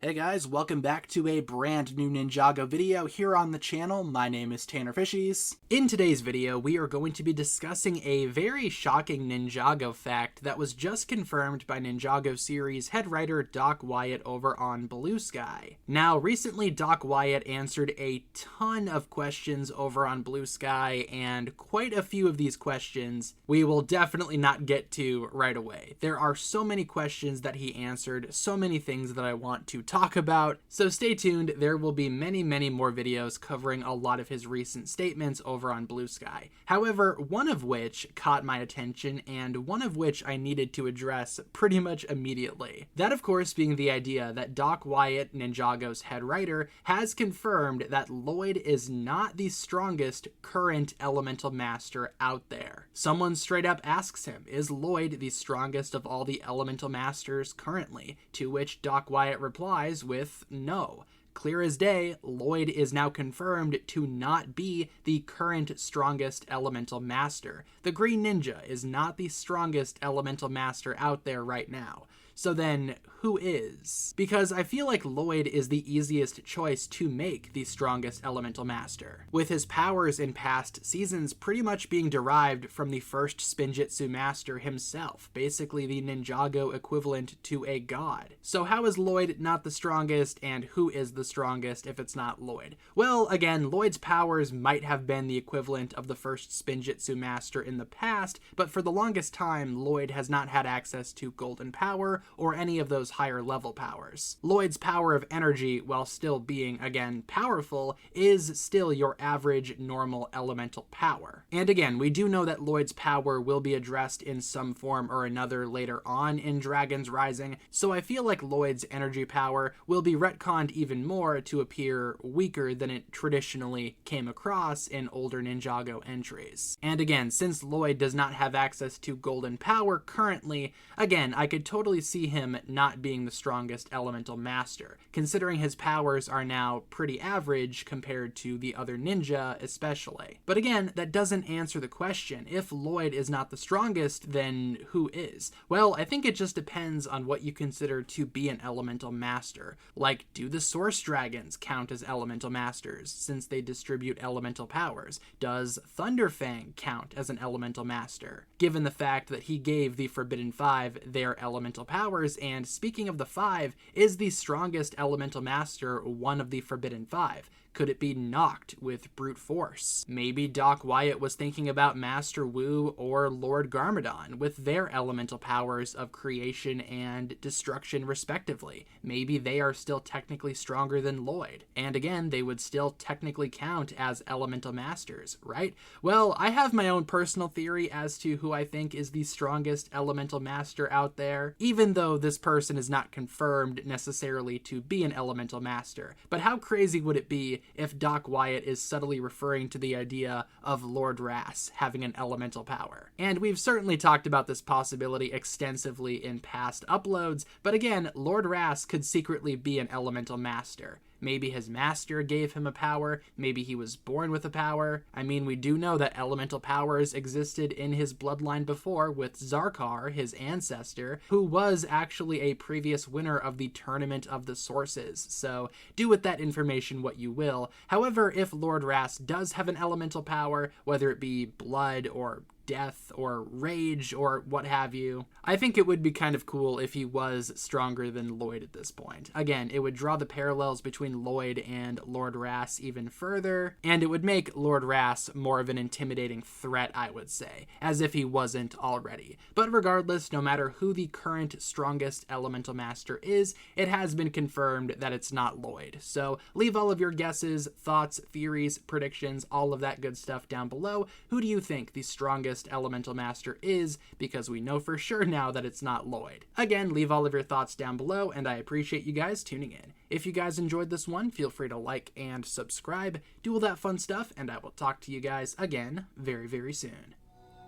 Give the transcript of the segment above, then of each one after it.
Hey guys, welcome back to a brand new Ninjago video here on the channel. My name is TannerFishies. In today's video, we are going to be discussing a very shocking Ninjago fact that was just confirmed by Ninjago series head writer Doc Wyatt over on Blue Sky. Now, recently Doc Wyatt answered a ton of questions over on Blue Sky, and quite a few of these questions we will definitely not get to right away. There are so many questions that he answered, so many things that I want to talk about, so stay tuned. There will be many more videos covering a lot of his recent statements over on Blue Sky. However, one of which caught my attention and one of which I needed to address pretty much immediately. That, of course, being the idea that Doc Wyatt, Ninjago's head writer, has confirmed that Lloyd is not the strongest current elemental master out there. Someone straight up asks him, is Lloyd the strongest of all the elemental masters currently? To which Doc Wyatt replies with no. Clear as day, Lloyd is now confirmed to not be the current strongest elemental master. The Green Ninja is not the strongest elemental master out there right now. So then, who is? Because I feel like Lloyd is the easiest choice to make the strongest elemental master, with his powers in past seasons pretty much being derived from the first Spinjitzu master himself, basically the Ninjago equivalent to a god. So how is Lloyd not the strongest, and who is the strongest if it's not Lloyd? Well, again, Lloyd's powers might have been the equivalent of the first Spinjitzu master in the past, but for the longest time, Lloyd has not had access to golden power or any of those higher level powers. Lloyd's power of energy, while still being, again, powerful, is still your average normal elemental power. And again, we do know that Lloyd's power will be addressed in some form or another later on in Dragon's Rising, so I feel like Lloyd's energy power will be retconned even more to appear weaker than it traditionally came across in older Ninjago entries. And again, since Lloyd does not have access to golden power currently, again, I could totally see him not being the strongest elemental master, considering his powers are now pretty average compared to the other ninja especially. But again, that doesn't answer the question. If Lloyd is not the strongest, then who is? Well, I think it just depends on what you consider to be an elemental master. Like, do the Source Dragons count as elemental masters, since they distribute elemental powers? Does Thunderfang count as an elemental master, given the fact that he gave the Forbidden Five their elemental powers? And speaking of the five, is the strongest elemental master one of the Forbidden Five? Could it be Noct with brute force? Maybe Doc Wyatt was thinking about Master Wu or Lord Garmadon with their elemental powers of creation and destruction respectively. Maybe they are still technically stronger than Lloyd. And again, they would still technically count as elemental masters, right? Well, I have my own personal theory as to who I think is the strongest elemental master out there, even though this person is not confirmed necessarily to be an elemental master. But how crazy would it be if Doc Wyatt is subtly referring to the idea of Lord Ras having an elemental power? And we've certainly talked about this possibility extensively in past uploads, but again, Lord Ras could secretly be an elemental master. Maybe his master gave him a power, maybe he was born with a power. I mean, we do know that elemental powers existed in his bloodline before with Zarkar, his ancestor, who was actually a previous winner of the Tournament of the Sources, so do with that information what you will. However, if Lord Ras does have an elemental power, whether it be blood or death or rage or what have you, I think it would be kind of cool if he was stronger than Lloyd at this point. Again, it would draw the parallels between Lloyd and Lord Ras even further, and it would make Lord Ras more of an intimidating threat, I would say, as if he wasn't already. But regardless, no matter who the current strongest elemental master is, it has been confirmed that it's not Lloyd. So leave all of your guesses, thoughts, theories, predictions, all of that good stuff down below. Who do you think the strongest elemental master is, because we know for sure now that it's not Lloyd. Again, leave all of your thoughts down below, and I appreciate you guys tuning in. If you guys enjoyed this one, feel free to like and subscribe, do all that fun stuff, and I will talk to you guys again very soon.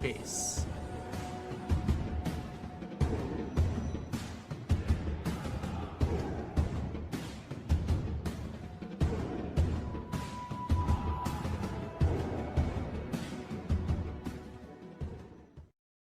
Peace.